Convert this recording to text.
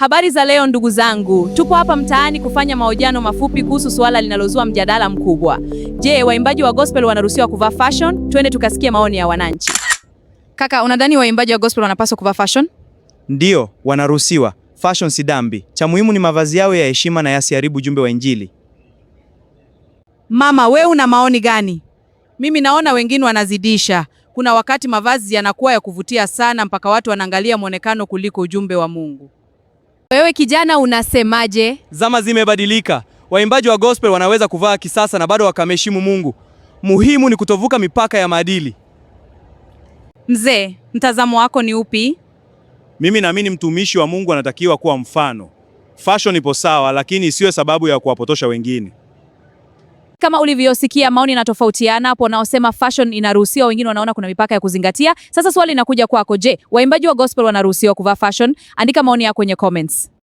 Habari za leo ndugu zangu, tupo hapa mtaani kufanya mahojiano mafupi kuhusu suala linalozua mjadala mkubwa. Je, waimbaji wa gospel wanaruhusiwa kuvaa fashion? Twende tukasikie maoni ya wananchi. Kaka, unadhani waimbaji wa gospel wanapaswa kuvaa fashion? Ndiyo, wanaruhusiwa. Fashion si dhambi. Cha muhimu ni mavazi yao ya heshima na yasiharibu ujumbe wa Injili. Mama, we una maoni gani? Mimi naona wengine wanazidisha. Kuna wakati mavazi yanakuwa ya kuvutia sana mpaka watu wanaangalia muonekano kuliko ujumbe wa Mungu. Wewe kijana unasemaje? Zama zimebadilika. Waimbaji wa gospel wanaweza kuvaa kisasa na bado wakamheshimu Mungu. Muhimu ni kutovuka mipaka ya maadili. Mzee, mtazamo wako ni upi? Mimi naamini mtumishi wa Mungu anatakiwa kuwa mfano. Fashion ipo sawa, lakini isiwe sababu ya kuwapotosha wengine. Kama ulivyosikia, maoni yanatofautiana hapo. Wanaosema fashion inaruhusiwa, wengine wanaona kuna mipaka ya kuzingatia. Sasa swali linakuja kwako, je, waimbaji wa gospel wanaruhusiwa kuvaa fashion? Andika maoni yako kwenye comments.